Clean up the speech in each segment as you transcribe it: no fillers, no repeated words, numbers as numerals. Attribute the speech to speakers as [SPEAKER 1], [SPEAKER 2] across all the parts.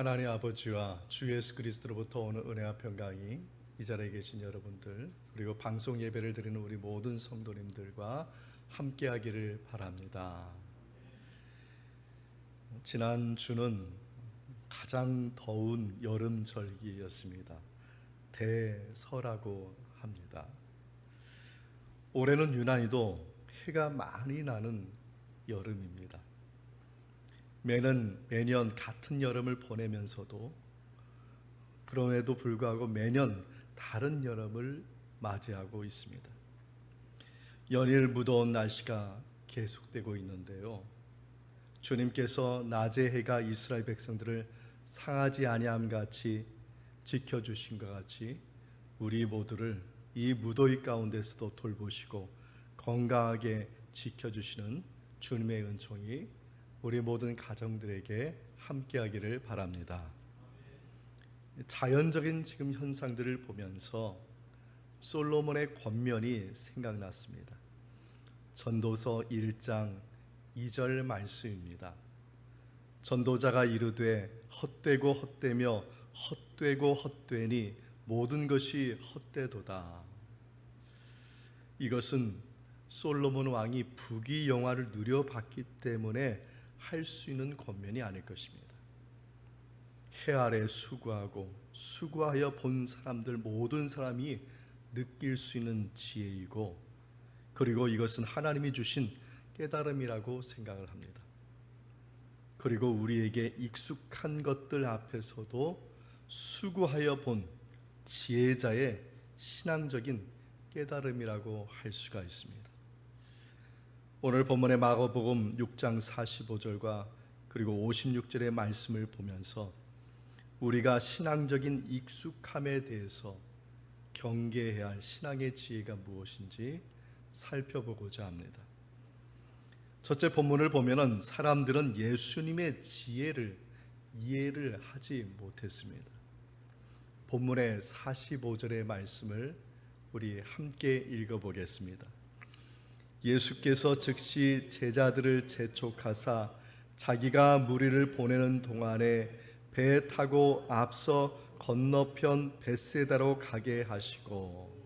[SPEAKER 1] 하나님 아버지와 주 예수 그리스도로부터 오는 은혜와 평강이 이 자리에 계신 여러분들, 그리고 방송 예배를 드리는 우리 모든 성도님들과 함께하기를 바랍니다. 지난 주는 가장 더운 여름절기였습니다. 대서라고 합니다. 올해는 유난히도 해가 많이 나는 여름입니다. 매년 같은 여름을 보내면서도 그럼에도 불구하고 매년 다른 여름을 맞이하고 있습니다. 연일 무더운 날씨가 계속되고 있는데요. 주님께서 낮의 해가 이스라엘 백성들을 상하지 아니함 같이 지켜주신 것 같이 우리 모두를 이 무더위 가운데서도 돌보시고 건강하게 지켜주시는 주님의 은총이 우리 모든 가정들에게 함께하기를 바랍니다. 자연적인 지금 현상들을 보면서 솔로몬의 권면이 생각났습니다. 전도서 1장 2절 말씀입니다. 전도자가 이르되 헛되고 헛되며 헛되고 헛되니 모든 것이 헛되도다. 이것은 솔로몬 왕이 부귀영화를 누려봤기 때문에 할 수 있는 권면이 아닐 것입니다. 해 아래 수고하고 수고하여 본 사람들 모든 사람이 느낄 수 있는 지혜이고, 그리고 이것은 하나님이 주신 깨달음이라고 생각을 합니다. 그리고 우리에게 익숙한 것들 앞에서도 수고하여 본 지혜자의 신앙적인 깨달음이라고 할 수가 있습니다. 오늘 본문의 마가복음 6장 45절과 그리고 56절의 말씀을 보면서 우리가 신앙적인 익숙함에 대해서 경계해야 할 신앙의 지혜가 무엇인지 살펴보고자 합니다. 첫째 본문을 보면은 사람들은 예수님의 지혜를 이해를 하지 못했습니다. 본문의 45절의 말씀을 우리 함께 읽어보겠습니다. 예수께서 즉시 제자들을 재촉하사 자기가 무리를 보내는 동안에 배에 타고 앞서 건너편 벳세다로 가게 하시고,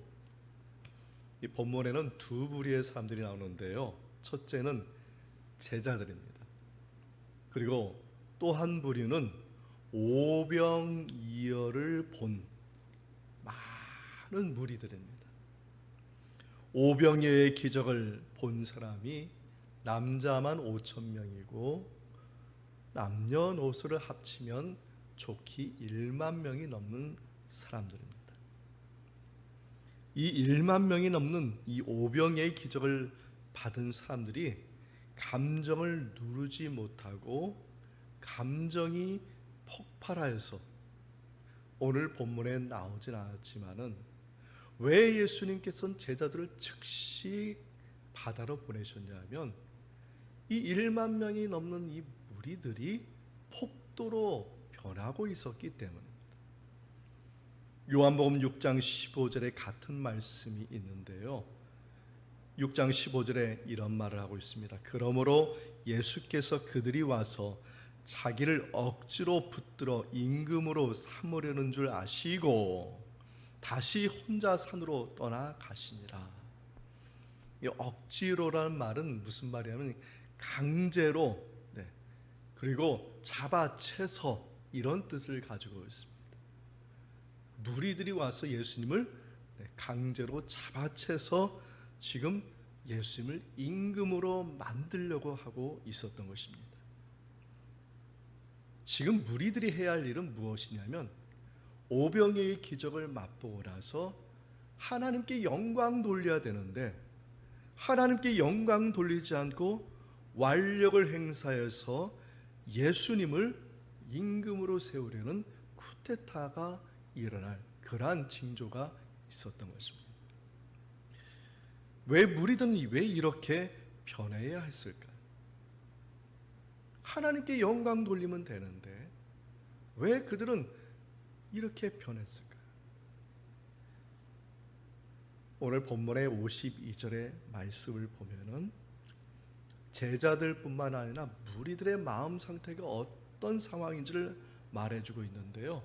[SPEAKER 1] 이 본문에는 두 부류의 사람들이 나오는데요. 첫째는 제자들입니다. 그리고 또 한 부류는 오병이어를 본 많은 무리들입니다. 오병이어의 기적을 본 사람이 남자만 5,000명이고 남녀노소를 합치면 좋기 1만 명이 넘는 사람들입니다. 이 1만 명이 넘는 이 오병이어의 기적을 받은 사람들이 감정을 누르지 못하고 감정이 폭발하여서 오늘 본문에 나오진 않았지만은 왜 예수님께서는 제자들을 즉시 바다로 보내셨냐면 이 1만 명이 넘는 이 무리들이 폭도로 변하고 있었기 때문입니다. 요한복음 6장 15절에 같은 말씀이 있는데요. 6장 15절에 이런 말을 하고 있습니다. 그러므로 예수께서 그들이 와서 자기를 억지로 붙들어 임금으로 삼으려는 줄 아시고 다시 혼자 산으로 떠나가시니라. 이 억지로라는 말은 무슨 말이냐면 강제로, 그리고 잡아채서 이런 뜻을 가지고 있습니다. 무리들이 와서 예수님을 강제로 잡아채서 지금 예수님을 임금으로 만들려고 하고 있었던 것입니다. 지금 무리들이 해야 할 일은 무엇이냐면 오병이어의 기적을 맛보고 나서 하나님께 영광 돌려야 되는데 하나님께 영광 돌리지 않고 완력을 행사해서 예수님을 임금으로 세우려는 쿠데타가 일어날 그러한 징조가 있었던 것입니다. 왜 무리들은 왜 이렇게 변해야 했을까? 하나님께 영광 돌리면 되는데 왜 그들은 이렇게 변했을까요? 오늘 본문의 52절의 말씀을 보면은 제자들뿐만 아니라 무리들의 마음 상태가 어떤 상황인지를 말해주고 있는데요.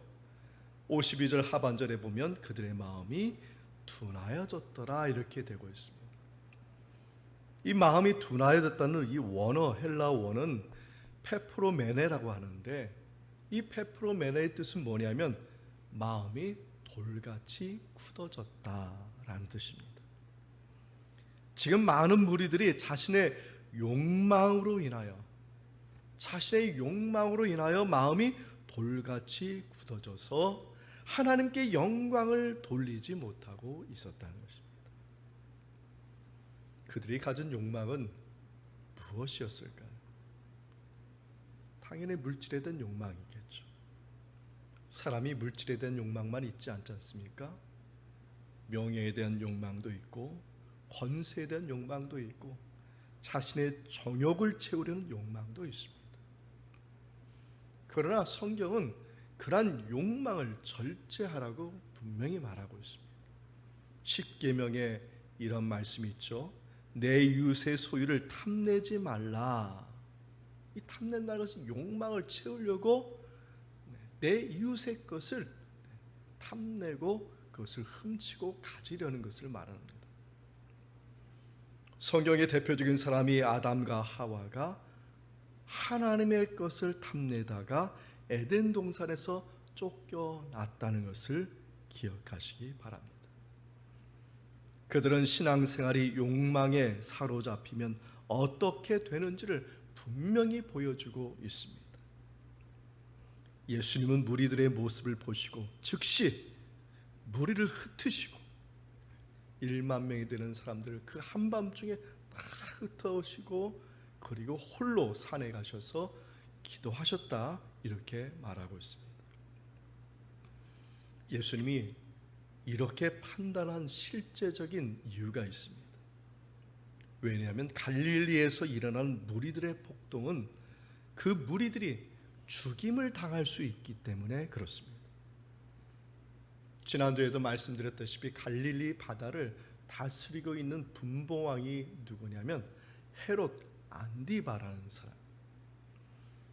[SPEAKER 1] 52절 하반절에 보면 그들의 마음이 둔하여졌더라 이렇게 되고 있습니다. 이 마음이 둔하여졌다는 이 원어, 헬라어 원은 페프로메네라고 하는데, 이 페프로메네의 뜻은 뭐냐면 마음이 돌같이 굳어졌다라는 뜻입니다. 지금 많은 무리들이 자신의 욕망으로 인하여 마음이 돌같이 굳어져서 하나님께 영광을 돌리지 못하고 있었다는 것입니다. 그들이 가진 욕망은 무엇이었을까요? 당연히 물질에 대한 욕망이겠죠. 사람이 물질에 대한 욕망만 있지 않지 않습니까? 명예에 대한 욕망도 있고, 권세에 대한 욕망도 있고, 자신의 정욕을 채우려는 욕망도 있습니다. 그러나 성경은 그러한 욕망을 절제하라고 분명히 말하고 있습니다. 십계명에 이런 말씀이 있죠. 내 이웃의 소유를 탐내지 말라. 이 탐낸다는 것은 욕망을 채우려고 내 이웃의 것을 탐내고 그것을 훔치고 가지려는 것을 말합니다. 성경의 대표적인 사람이 아담과 하와가 하나님의 것을 탐내다가 에덴 동산에서 쫓겨났다는 것을 기억하시기 바랍니다. 그들은 신앙생활이 욕망에 사로잡히면 어떻게 되는지를 분명히 보여주고 있습니다. 예수님은 무리들의 모습을 보시고 즉시 무리를 흩으시고 1만 명이 되는 사람들을 그 한밤중에 다 흩어오시고 그리고 홀로 산에 가셔서 기도하셨다 이렇게 말하고 있습니다. 예수님이 이렇게 판단한 실제적인 이유가 있습니다. 왜냐하면 갈릴리에서 일어난 무리들의 폭동은 그 무리들이 죽임을 당할 수 있기 때문에 그렇습니다. 지난주에도 말씀드렸다시피 갈릴리 바다를 다스리고 있는 분봉왕이 누구냐면 헤롯 안디바라는 사람.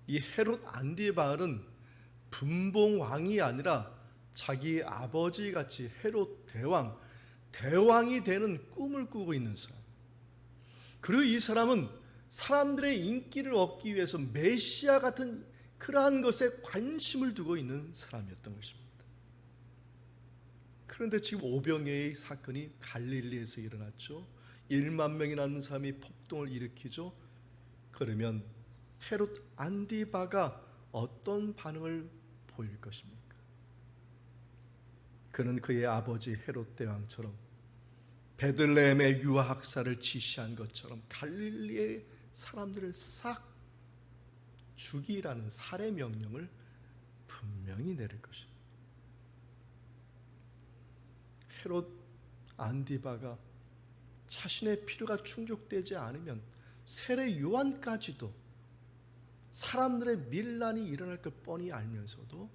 [SPEAKER 1] 이 헤롯 안디바는 분봉왕이 아니라 자기 아버지 같이 헤롯 대왕이 되는 꿈을 꾸고 있는 사람. 그리고 이 사람은 사람들의 인기를 얻기 위해서 메시아 같은 그러한 것에 관심을 두고 있는 사람이었던 것입니다. 그런데 지금 오병이어의 사건이 갈릴리에서 일어났죠. 1만 명이 넘는 사람이 폭동을 일으키죠. 그러면 헤롯 안디바가 어떤 반응을 보일 것입니까? 그는 그의 아버지 헤롯 대왕처럼 베들레헴의 유아학살을 지시한 것처럼 갈릴리의 사람들을 싹 죽이라는 살해 명령을 분명히 내릴 것입니다. 헤롯 안디바가 자신의 필요가 충족되지 않으면 세례 요한까지도 사람들의 밀란이 일어날 걸 뻔히 알면서도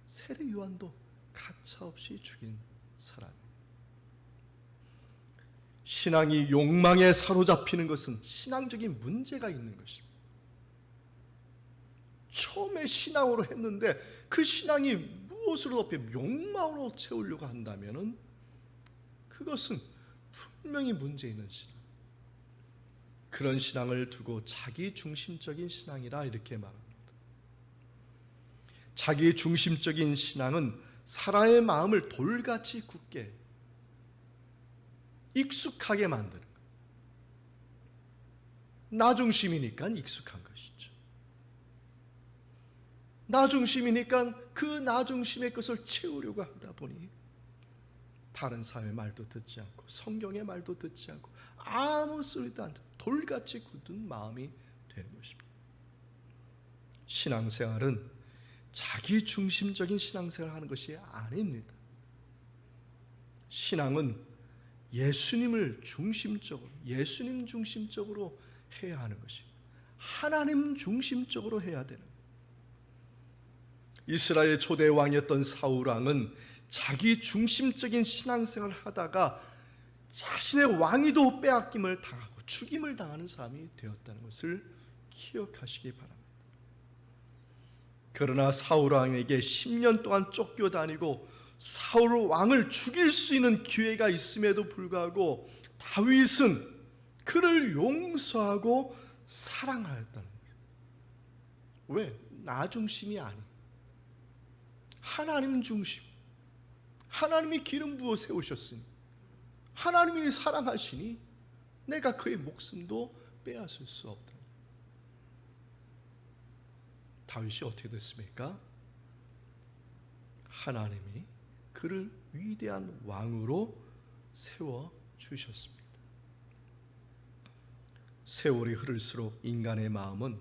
[SPEAKER 1] 세례 요한도 가차없이 죽인 사람입니다. 신앙이 욕망에 사로잡히는 것은 신앙적인 문제가 있는 것입니다. 처음에 신앙으로 했는데 그 신앙이 무엇으로 덮여 욕망으로 채우려고 한다면 그것은 분명히 문제 있는 신앙. 그런 신앙을 두고 자기 중심적인 신앙이라 이렇게 말합니다. 자기 중심적인 신앙은 사람의 마음을 돌같이 굳게 익숙하게 만드는 거예요. 나 중심이니까 익숙한 것이죠. 나 중심이니까 그 나 중심의 것을 채우려고 하다 보니 다른 사람의 말도 듣지 않고 성경의 말도 듣지 않고 아무 소리도 안 듣고 돌같이 굳은 마음이 되는 것입니다. 신앙생활은 자기 중심적인 신앙생활을 하는 것이 아닙니다. 신앙은 예수님 중심적으로 해야 하는 것입니다. 하나님 중심적으로 해야 되는 거예요. 이스라엘 초대 왕이었던 사울 왕은 자기 중심적인 신앙생활을 하다가 자신의 왕위도 빼앗김을 당하고 죽임을 당하는 사람이 되었다는 것을 기억하시기 바랍니다. 그러나 사울 왕에게 10년 동안 쫓겨다니고 사울 왕을 죽일 수 있는 기회가 있음에도 불구하고 다윗은 그를 용서하고 사랑하였다는 거예요. 왜? 나 중심이 아니, 하나님 중심. 하나님이 기름 부어 세우셨으니, 하나님이 사랑하시니 내가 그의 목숨도 빼앗을 수 없다. 다윗이 어떻게 됐습니까? 하나님이 그를 위대한 왕으로 세워주셨습니다. 세월이 흐를수록 인간의 마음은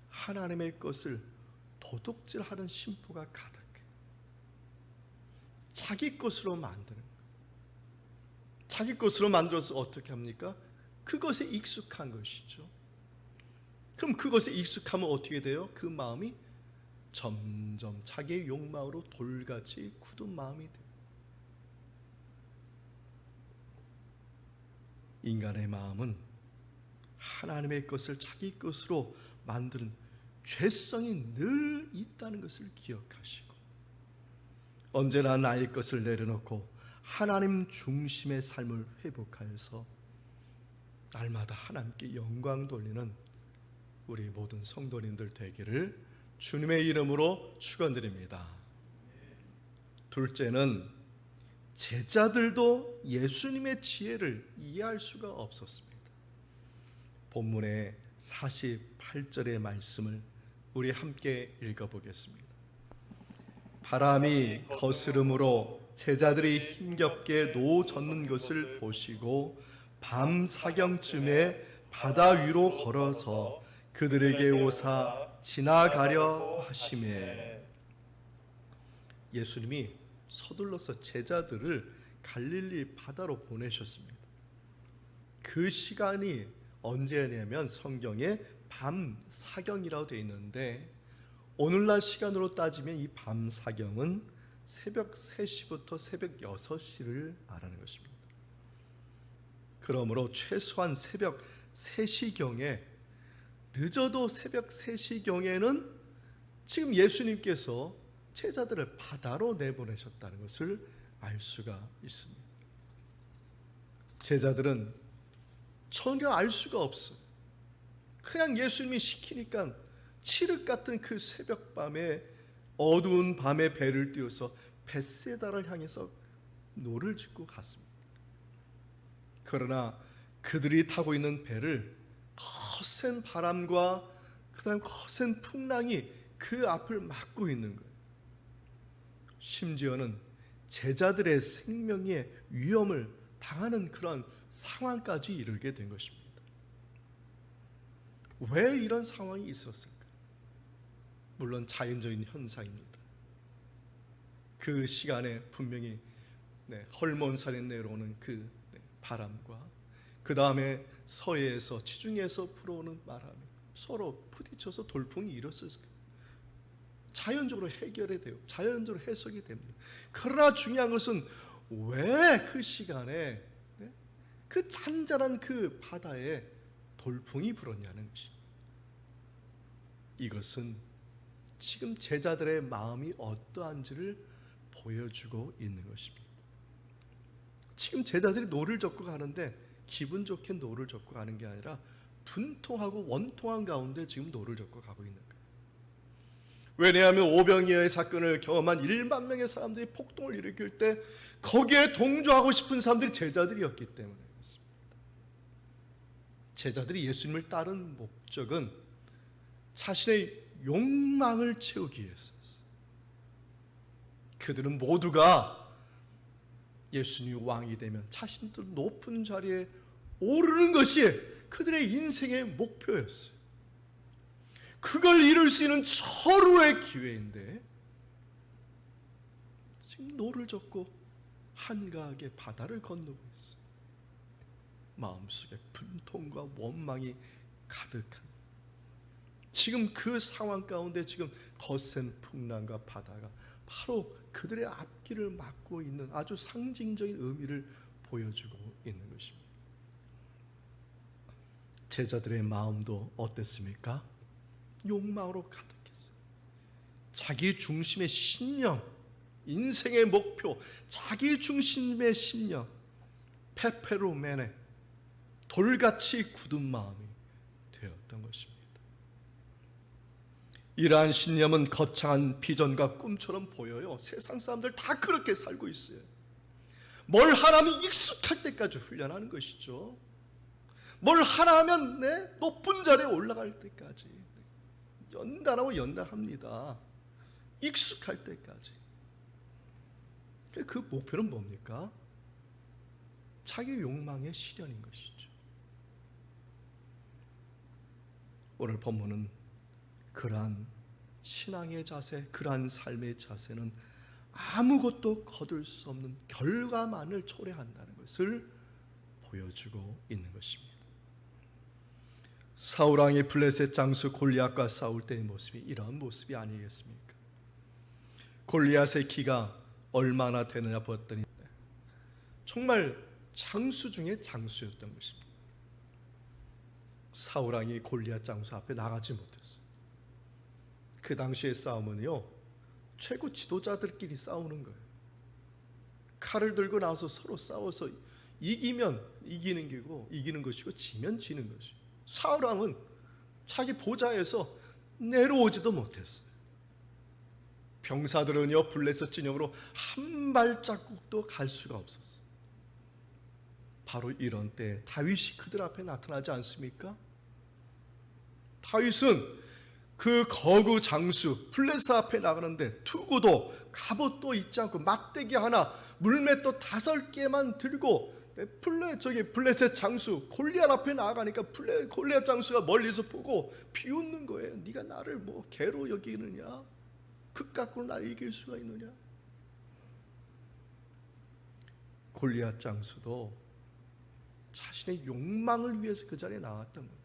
[SPEAKER 1] 하나님의 것을 도둑질하는 심보가 가득해. 자기 것으로 만드는 거예요. 자기 것으로 만들어서 어떻게 합니까? 그것에 익숙한 것이죠. 그럼 그것에 익숙하면 어떻게 돼요? 그 마음이 점점 자기의 욕망으로 돌같이 굳은 마음이 돼요. 인간의 마음은 하나님의 것을 자기 것으로 만드는 죄성이 늘 있다는 것을 기억하시고, 언제나 나의 것을 내려놓고 하나님 중심의 삶을 회복하여서 날마다 하나님께 영광 돌리는 우리 모든 성도님들 되기를 주님의 이름으로 축원드립니다. 둘째는 제자들도 예수님의 지혜를 이해할 수가 없었습니다. 본문의 48절의 말씀을 우리 함께 읽어보겠습니다. 바람이 거스름으로 제자들이 힘겹게 노 젓는 것을 보시고 밤 사경쯤에 바다 위로 걸어서 그들에게 오사 지나가려 하시매. 예수님이 서둘러서 제자들을 갈릴리 바다로 보내셨습니다. 그 시간이 언제냐면 성경에 밤 사경이라고 되어 있는데, 오늘날 시간으로 따지면 이 밤 사경은 새벽 3시부터 새벽 6시를 말하는 것입니다. 그러므로 최소한 새벽 3시경에, 늦어도 새벽 3시경에는 지금 예수님께서 제자들을 바다로 내보내셨다는 것을 알 수가 있습니다. 제자들은 전혀 알 수가 없어요. 그냥 예수님이 시키니까 칠흑 같은 그 새벽밤에, 어두운 밤에 배를 띄워서 벳세다를 향해서 노를 짓고 갔습니다. 그러나 그들이 타고 있는 배를 거센 바람과 그다음 거센 풍랑이 그 앞을 막고 있는 거예요. 심지어는 제자들의 생명의 위험을 당하는 그런 상황까지 이르게 된 것입니다. 왜 이런 상황이 있었을까? 물론 자연적인 현상입니다. 그 시간에 분명히 헐몬산에 내려오는 그 바람과 그 다음에 서해에서 지중해에서 불어오는 바람이 서로 부딪혀서 돌풍이 일었을 거예요. 자연적으로 해결이 돼요. 자연적으로 해석이 됩니다. 그러나 중요한 것은 왜 그 시간에 그 잔잔한 그 바다에 돌풍이 불었냐는 것입니다. 이것은 지금 제자들의 마음이 어떠한지를 보여주고 있는 것입니다. 지금 제자들이 노를 젓고 가는데 기분 좋게 노를 젓고 가는 게 아니라 분통하고 원통한 가운데 지금 노를 젓고 가고 있는 거예요. 왜냐하면 오병이어의 사건을 경험한 1만 명의 사람들이 폭동을 일으킬 때 거기에 동조하고 싶은 사람들이 제자들이었기 때문에 그렇습니다. 제자들이 예수님을 따른 목적은 자신의 욕망을 채우기 위해서였어요. 그들은 모두가 예수님이 왕이 되면 자신들 높은 자리에 오르는 것이 그들의 인생의 목표였어요. 그걸 이룰 수 있는 절호의 기회인데 지금 노를 젓고 한가하게 바다를 건너고 있어요. 마음속에 분통과 원망이 가득한, 지금 그 상황 가운데 지금 거센 풍랑과 바다가 바로 그들의 앞길을 막고 있는 아주 상징적인 의미를 보여주고 있는 것입니다. 제자들의 마음도 어땠습니까? 욕망으로 가득했어요. 자기 중심의 신념, 인생의 목표, 자기 중심의 신념, 페페로메네, 돌같이 굳은 마음이 되었던 것입니다. 이러한 신념은 거창한 비전과 꿈처럼 보여요. 세상 사람들 다 그렇게 살고 있어요. 뭘 하나면 익숙할 때까지 훈련하는 것이죠. 뭘 하나 하면 높은 자리에 올라갈 때까지 연단하고 연단합니다. 익숙할 때까지. 그 목표는 뭡니까? 자기 욕망의 실현인 것이죠. 오늘 본문은 그러한 신앙의 자세, 그러한 삶의 자세는 아무것도 거둘 수 없는 결과만을 초래한다는 것을 보여주고 있는 것입니다. 사울 왕이 블레셋 장수 골리앗과 싸울 때의 모습이 이런 모습이 아니겠습니까? 골리앗의 키가 얼마나 되느냐 보았더니 정말 장수 중에 장수였던 것입니다. 사울 왕이 골리앗 장수 앞에 나가지 못했어요. 그 당시의 싸움은요, 최고 지도자들끼리 싸우는 거예요. 칼을 들고 나서 서로 싸워서 이기면 이기는 게고, 이기는 것이고 지면 지는 것이에요. 사울 왕은 자기 보좌에서 내려오지도 못했어요. 병사들은요, 블레셋 진영으로 한 발자국도 갈 수가 없었어요. 바로 이런 때 다윗이 그들 앞에 나타나지 않습니까? 다윗은 그 거구 장수 블레셋 앞에 나가는데 투구도 갑옷도 있지 않고 막대기 하나, 물맷도 5개만 들고 블레셋 장수 골리앗 앞에 나가니까 골리앗 장수가 멀리서 보고 비웃는 거예요. 네가 나를 뭐 개로 여기느냐? 그깟으로 나를 이길 수가 있느냐? 골리앗 장수도 자신의 욕망을 위해서 그 자리에 나왔던 거예요.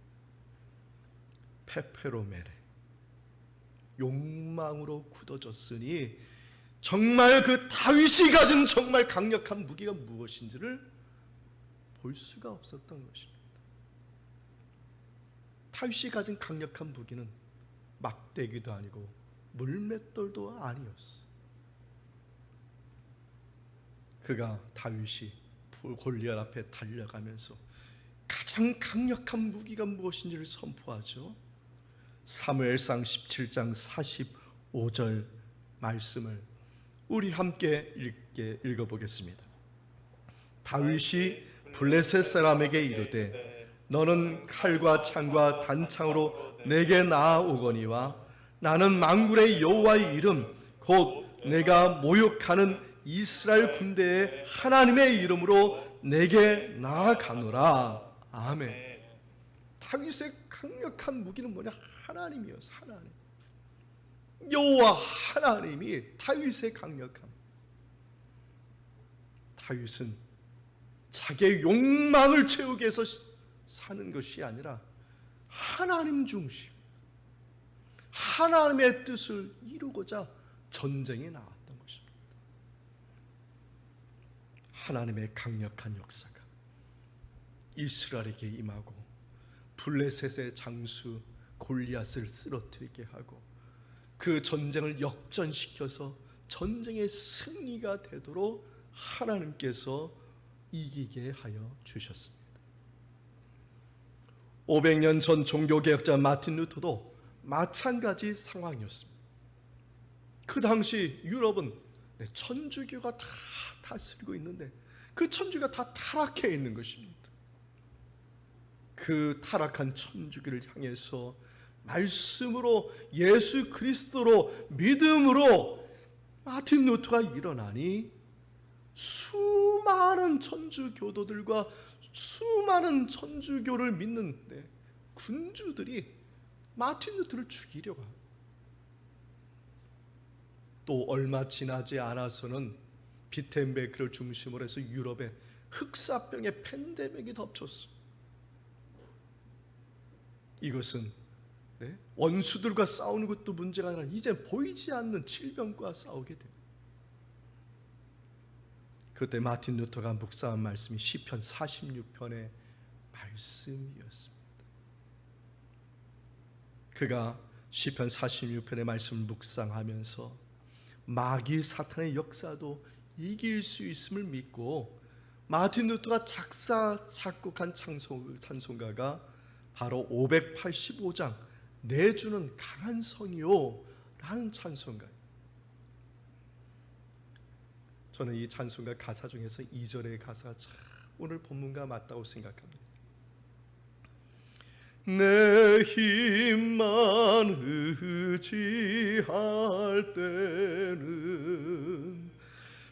[SPEAKER 1] 페페로메레, 욕망으로 굳어졌으니 정말 그 다윗이 가진 정말 강력한 무기가 무엇인지를 볼 수가 없었던 것입니다. 다윗이 가진 강력한 무기는 막대기도 아니고 물맷돌도 아니었어. 그가 다윗이 골리앗 앞에 달려가면서 가장 강력한 무기가 무엇인지를 선포하죠. 사무엘상 17장 45절 말씀을 우리 함께 읽어보겠습니다. 다윗이 블레셋 사람에게 이르되 너는 칼과 창과 단창으로 내게 나아오거니와 나는 만군의 여호와의 이름 곧 내가 모욕하는 이스라엘 군대의 하나님의 이름으로 내게 나아가노라. 아멘. 다윗의 강력한 무기는 뭐냐? 하나님이었어. 하나님. 여호와 하나님이 다윗의 강력함. 다윗은 자기의 욕망을 채우기 위해서 사는 것이 아니라 하나님 중심, 하나님의 뜻을 이루고자 전쟁에 나왔던 것입니다. 하나님의 강력한 역사가 이스라엘에게 임하고 블레셋의 장수 골리앗을 쓰러뜨리게 하고 그 전쟁을 역전시켜서 전쟁의 승리가 되도록 하나님께서 이기게 하여 주셨습니다. 500년 전 종교개혁자 마틴 루터도 마찬가지 상황이었습니다. 그 당시 유럽은 천주교가 다 다스리고 있는데 그 천주교가 다 타락해 있는 것입니다. 그 타락한 천주교를 향해서 말씀으로 예수 그리스도로 믿음으로 마틴 루터가 일어나니 수많은 천주교도들과 수많은 천주교를 믿는 군주들이 마틴 루터를 죽이려고 합니다. 또 얼마 지나지 않아서는 비텐베크를 중심으로 해서 유럽에 흑사병의 팬데믹이 덮쳤습니다. 이것은 원수들과 싸우는 것도 문제가 아니라 이제 보이지 않는 질병과 싸우게 됩니다. 그때 마틴 루터가 묵상한 말씀이 시편 46편의 말씀이었습니다. 그가 시편 46편의 말씀을 묵상하면서 마귀 사탄의 역사도 이길 수 있음을 믿고 마틴 루터가 작곡한 찬송가가 바로 585장 내 주는 강한 성이요 라는 찬송가예요. 저는 이 찬송가 가사 중에서 2절의 가사가 참 오늘 본문과 맞다고 생각합니다. 내 힘만 의지할 때는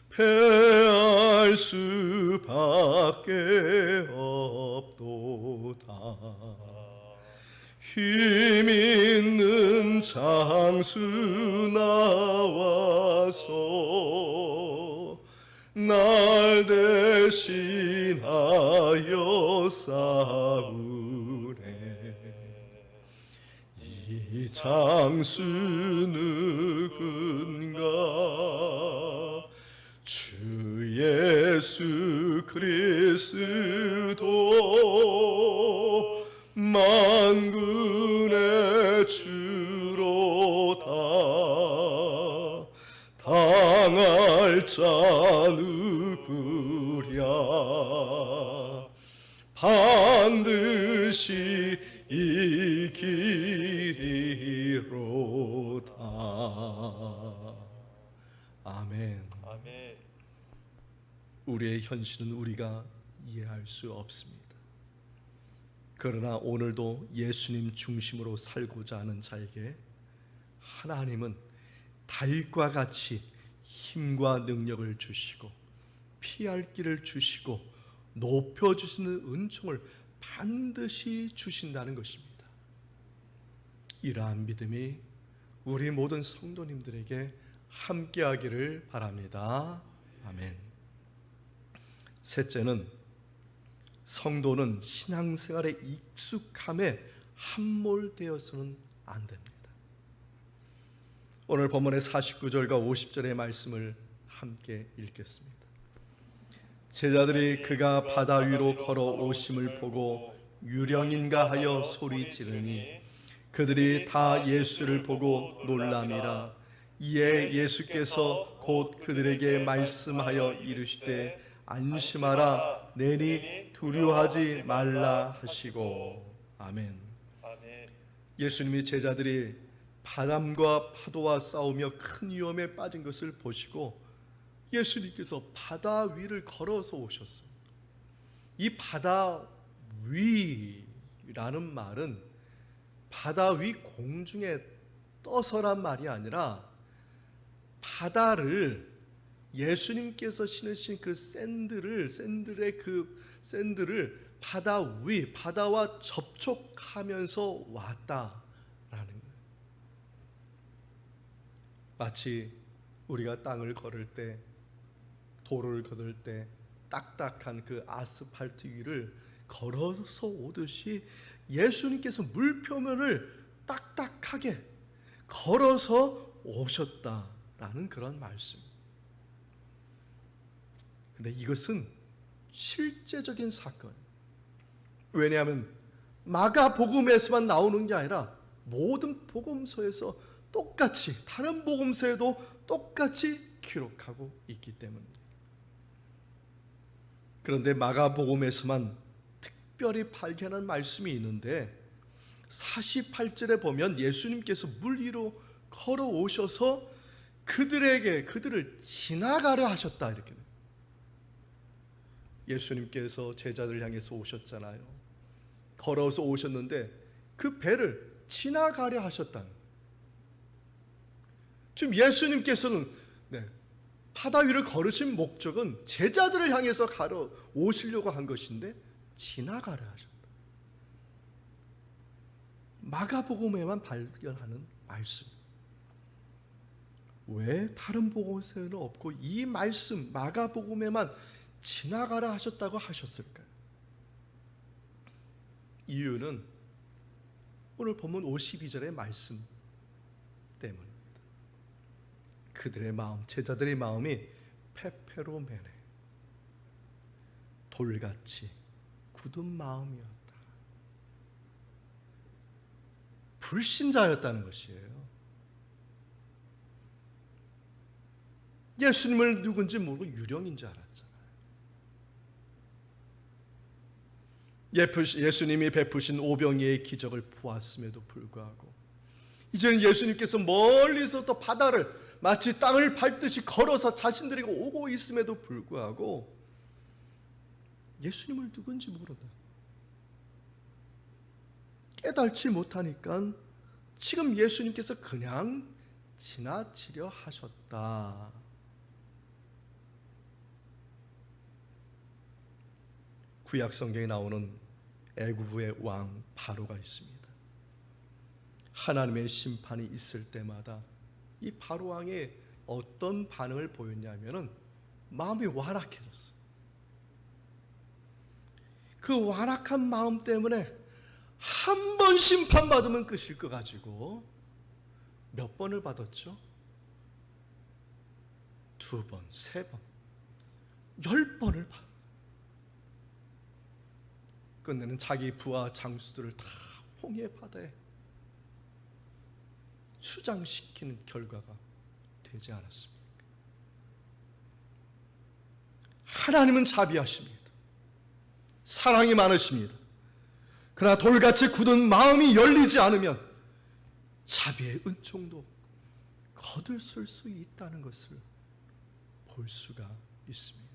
[SPEAKER 1] 패할 수밖에 없도다. 힘 있는 장수 나와서 날 대신하여 싸우네. 이 장수 누군가? 주 예수 그리스도 만군의 주로다. 당할 자 누구랴? 반드시 이기리로다. 아멘.
[SPEAKER 2] 아멘.
[SPEAKER 1] 우리의 현실은 우리가 이해할 수 없습니다. 그러나 오늘도 예수님 중심으로 살고자 하는 자에게 하나님은 다윗과 같이 힘과 능력을 주시고 피할 길을 주시고 높여주시는 은총을 반드시 주신다는 것입니다. 이러한 믿음이 우리 모든 성도님들에게 함께하기를 바랍니다. 아멘. 셋째는 성도는 신앙생활에 익숙함에 함몰되어서는 안 됩니다. 오늘 본문의 49절과 50절의 말씀을 함께 읽겠습니다. 제자들이 그가 바다 위로 걸어오심을 보고 유령인가 하여 소리 지르니 그들이 다 예수를 보고 놀람이라. 이에 예수께서 곧 그들에게 말씀하여 이르시되 안심하라, 내니 두려워하지 말라 하시고. 아멘. 예수님이 제자들이 바람과 파도와 싸우며 큰 위험에 빠진 것을 보시고 예수님께서 바다 위를 걸어서 오셨어요. 이 바다 위라는 말은 바다 위 공중에 떠서란 말이 아니라 바다를 예수님께서 신으신 그 샌들을 바다 위, 바다와 접촉하면서 왔다라는 거예요. 마치 우리가 땅을 걸을 때, 도로를 걸을 때 딱딱한 그 아스팔트 위를 걸어서 오듯이 예수님께서 물표면을 딱딱하게 걸어서 오셨다라는 그런 말씀. 근데 이것은 실제적인 사건. 왜냐하면 마가복음에서만 나오는 게 아니라 모든 복음서에서 똑같이, 다른 복음서에도 똑같이 기록하고 있기 때문입니다. 그런데 마가복음에서만 특별히 발견한 말씀이 있는데 48절에 보면 예수님께서 물 위로 걸어오셔서 그들을 지나가려 하셨다 이렇게. 예수님께서 제자들 향해서 오셨잖아요. 걸어서 오셨는데 그 배를 지나가려 하셨다는. 지금 예수님께서는 바다 위를 걸으신 목적은 제자들을 향해서 가러 오시려고 한 것인데 지나가려 하셨다. 마가복음에만 발견하는 말씀. 왜 다른 복음서에는 없고 이 말씀 마가복음에만 지나가라 하셨다고 하셨을까요? 이유는 오늘 본문 52절의 말씀 때문입니다. 그들의 마음, 제자들의 마음이 페페로메네, 돌같이 굳은 마음이었다. 불신자였다는 것이에요. 예수님을 누군지 모르고 유령인 줄 알았잖아요. 예수님이 베푸신 오병이의 기적을 보았음에도 불구하고 이제는 예수님께서 멀리서 또 바다를 마치 땅을 밟듯이 걸어서 자신들에게 오고 있음에도 불구하고 예수님을 누군지 모른다. 깨달지 못하니까 지금 예수님께서 그냥 지나치려 하셨다. 구약 성경에 나오는 애굽의 왕 바로가 있습니다. 하나님의 심판이 있을 때마다 이 바로 왕이 어떤 반응을 보였냐면은 마음이 완악해졌어요. 그 완악한 마음 때문에 한 번 심판받으면 끝일 것 가지고 몇 번을 받았죠? 2번, 3번, 10번을 받았어요. 끝내는 자기 부하 장수들을 다 홍해 바다에 수장시키는 결과가 되지 않았습니까? 하나님은 자비하십니다. 사랑이 많으십니다. 그러나 돌같이 굳은 마음이 열리지 않으면 자비의 은총도 거들쓸 수 있다는 것을 볼 수가 있습니다.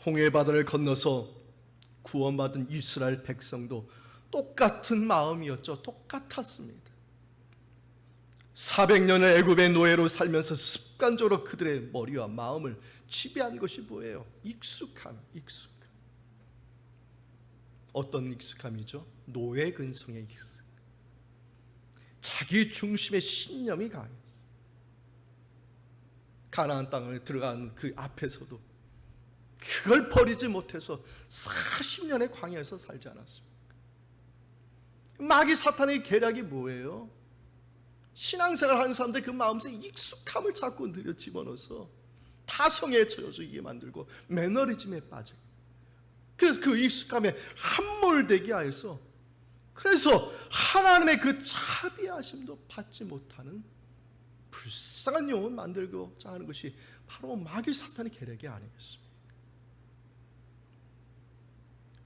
[SPEAKER 1] 홍해바다를 건너서 구원받은 이스라엘 백성도 똑같은 마음이었죠. 똑같았습니다. 400년의 애굽의 노예로 살면서 습관적으로 그들의 머리와 마음을 지배한 것이 뭐예요? 익숙함. 어떤 익숙함이죠? 노예 근성의 익숙함. 자기 중심의 신념이 강했어요. 가나안 땅을 들어간 그 앞에서도 그걸 버리지 못해서 40년의 광야에서 살지 않았습니까? 마귀 사탄의 계략이 뭐예요? 신앙생활 하는 사람들 그 마음속에 익숙함을 자꾸 늘려 집어넣어서 타성에 처해지게 만들고 매너리즘에 빠져. 그래서 그 익숙함에 함몰되게 하여서 그래서 하나님의 그 자비하심도 받지 못하는 불쌍한 영혼 만들고자 하는 것이 바로 마귀 사탄의 계략이 아니겠습니까?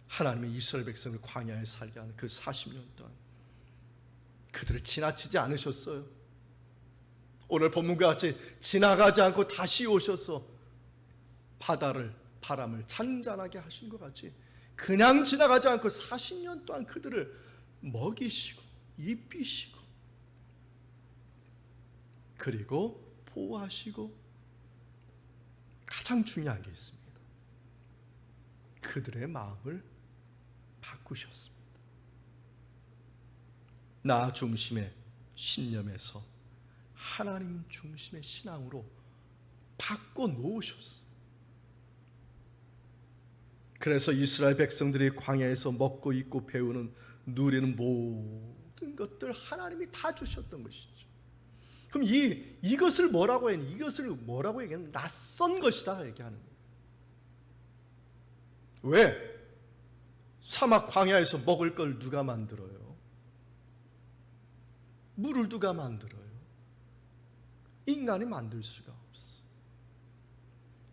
[SPEAKER 1] 하나님의 이스라엘 백성을 광야에 살게 하는 그 40년 동안 그들을 지나치지 않으셨어요. 오늘 본문과 같이 지나가지 않고 다시 오셔서 바람을 잔잔하게 하신 것 같이 그냥 지나가지 않고 40년 동안 그들을 먹이시고 입히시고 그리고 보호하시고 가장 중요한 게 있습니다. 그들의 마음을 바꾸셨습니다. 나 중심의 신념에서 하나님 중심의 신앙으로 바꿔놓으셨어요. 그래서 이스라엘 백성들이 광야에서 먹고 입고 배우는 누리는 모든 것들 하나님이 다 주셨던 것이죠. 그럼 이것을 뭐라고 해요? 이것을 뭐라고 얘기하면 낯선 것이다 얘기하는 거예요. 왜? 사막 광야에서 먹을 걸 누가 만들어요? 물을 누가 만들어요? 인간이 만들 수가 없어요.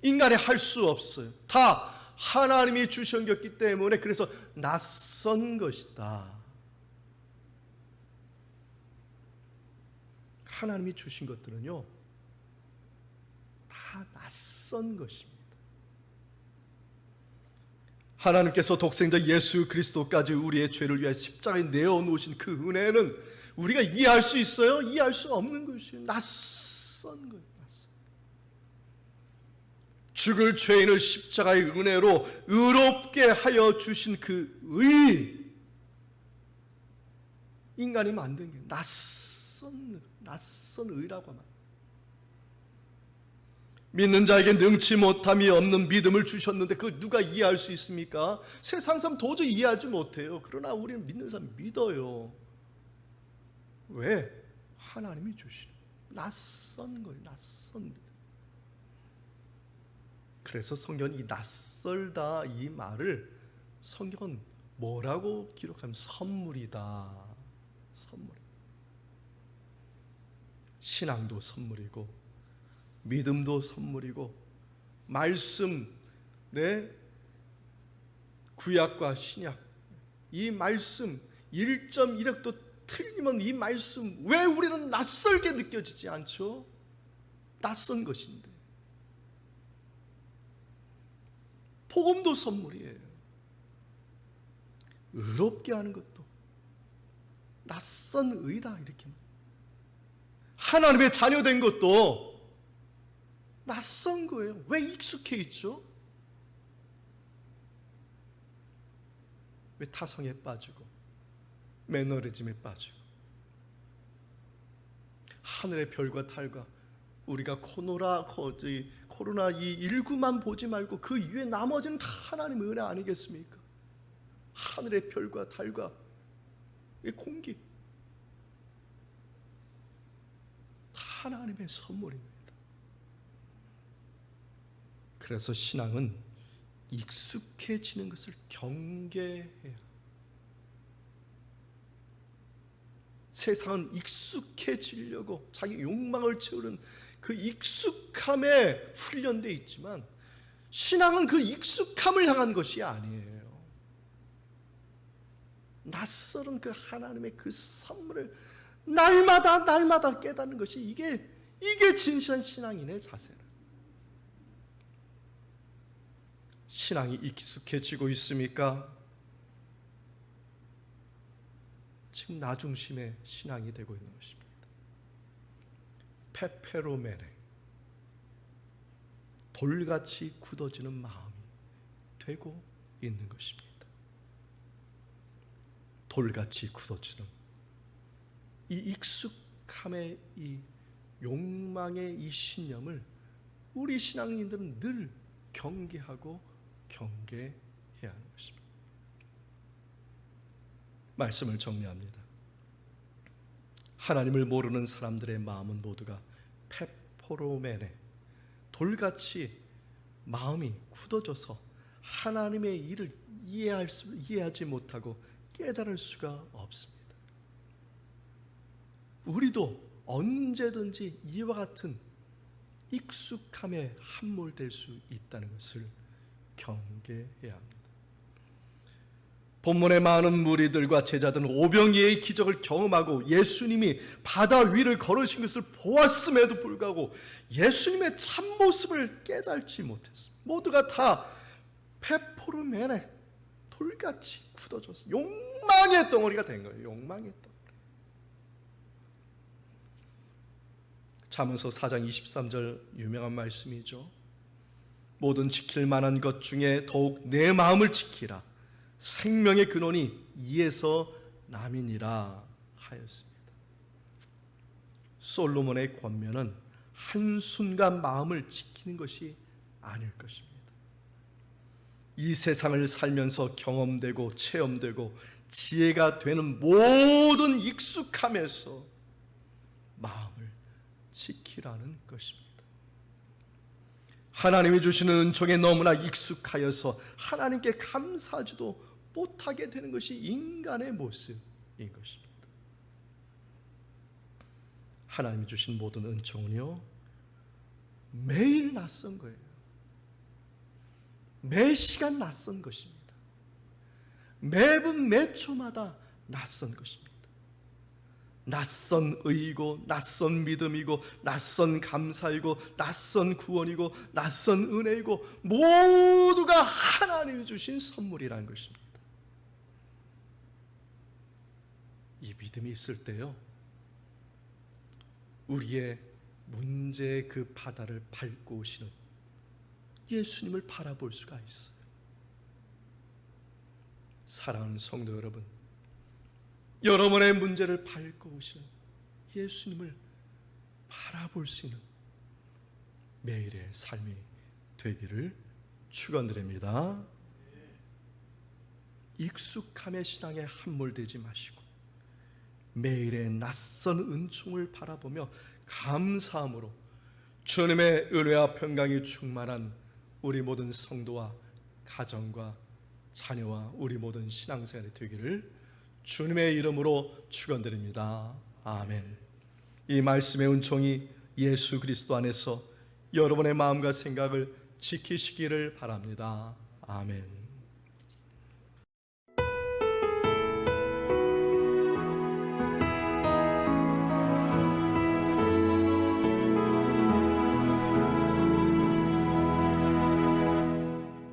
[SPEAKER 1] 인간이 할 수 없어요. 다 하나님이 주셨기 때문에 그래서 낯선 것이다. 하나님이 주신 것들은요 다 낯선 것입니다. 하나님께서 독생자 예수 그리스도까지 우리의 죄를 위해 십자가에 내어놓으신 그 은혜는 우리가 이해할 수 있어요? 이해할 수 없는 것이에요. 낯선 거예요. 죽을 죄인을 십자가의 은혜로 의롭게 하여 주신 그 의, 인간이 만든 게 낯선 의라고 합니다. 믿는 자에게 능치 못함이 없는 믿음을 주셨는데 그걸 누가 이해할 수 있습니까? 세상 사람 도저히 이해하지 못해요. 그러나 우리는 믿는 사람 믿어요. 왜? 하나님이 주시는 낯선 거예요. 낯선 믿음. 그래서 성경은 이 낯설다 이 말을 성경은 뭐라고 기록하면 선물이다. 선물. 신앙도 선물이고 믿음도 선물이고 말씀, 구약과 신약, 이 말씀 1.1억도 틀리면 이 말씀 왜 우리는 낯설게 느껴지지 않죠? 낯선 것인데. 복음도 선물이에요. 의롭게 하는 것도 낯선 의다, 이렇게. 하나님의 자녀된 것도 낯선 거예요. 왜 익숙해 있죠? 왜 타성에 빠지고 매너리즘에 빠지고 하늘의 별과 달과 우리가 코로나 이 19만 보지 말고 그 이외 나머지는 다 하나님의 은혜 아니겠습니까? 하늘의 별과 달과 이 공기 다 하나님의 선물입니다. 그래서 신앙은 익숙해지는 것을 경계해요. 세상은 익숙해지려고 자기 욕망을 채우는 그 익숙함에 훈련되어 있지만 신앙은 그 익숙함을 향한 것이 아니에요. 낯설은 그 하나님의 그 선물을 날마다 깨닫는 것이 이게 진실한 신앙인의 자세라. 신앙이 익숙해지고 있습니까? 지금 나 중심의 신앙이 되고 있는 것입니다. 페페로메네, 돌같이 굳어지는 마음이 되고 있는 것입니다. 돌같이 굳어지는 이 익숙함의 이 욕망의 이 신념을 우리 신앙인들은 늘 경계하고 경계해야 하는 것입니다. 말씀을 정리합니다. 하나님을 모르는 사람들의 마음은 모두가 페포로메네, 돌같이 마음이 굳어져서 하나님의 일을 이해하지 못하고 깨달을 수가 없습니다. 우리도 언제든지 이와 같은 익숙함에 함몰될 수 있다는 것을 경계해야 합니다. 본문의 많은 무리들과 제자들은 오병이의 기적을 경험하고 예수님이 바다 위를 걸으신 것을 보았음에도 불구하고 예수님의 참모습을 깨닫지 못했습니다. 모두가 다 페포르메네, 돌같이 굳어져서 욕망의 덩어리가 된 거예요. 욕망의 덩어리. 잠언서 4장 23절 유명한 말씀이죠. 모든 지킬 만한 것 중에 더욱 내 마음을 지키라. 생명의 근원이 이에서 남이니라 하였습니다. 솔로몬의 권면은 한순간 마음을 지키는 것이 아닐 것입니다. 이 세상을 살면서 경험되고 체험되고 지혜가 되는 모든 익숙함에서 마음을 지키라는 것입니다. 하나님이 주시는 은총에 너무나 익숙하여서 하나님께 감사하지도 못하게 되는 것이 인간의 모습인 것입니다. 하나님이 주신 모든 은총은요, 매일 낯선 거예요. 매 시간 낯선 것입니다. 매분 매 초마다 낯선 것입니다. 낯선 의이고 낯선 믿음이고 낯선 감사이고 낯선 구원이고 낯선 은혜이고 모두가 하나님이 주신 선물이라는 것입니다. 이 믿음이 있을 때요, 우리의 문제의 그 바다를 밟고 오시는 예수님을 바라볼 수가 있어요. 사랑하는 성도 여러분, 여러분의 문제를 밟고 오시는 예수님을 바라볼 수 있는 매일의 삶이 되기를 축원드립니다. 익숙함의 신앙에 함몰되지 마시고 매일의 낯선 은총을 바라보며 감사함으로 주님의 은혜와 평강이 충만한 우리 모든 성도와 가정과 자녀와 우리 모든 신앙생활이 되기를 주님의 이름으로 축원드립니다. 아멘. 이 말씀의 은총이 예수 그리스도 안에서 여러분의 마음과 생각을 지키시기를 바랍니다. 아멘.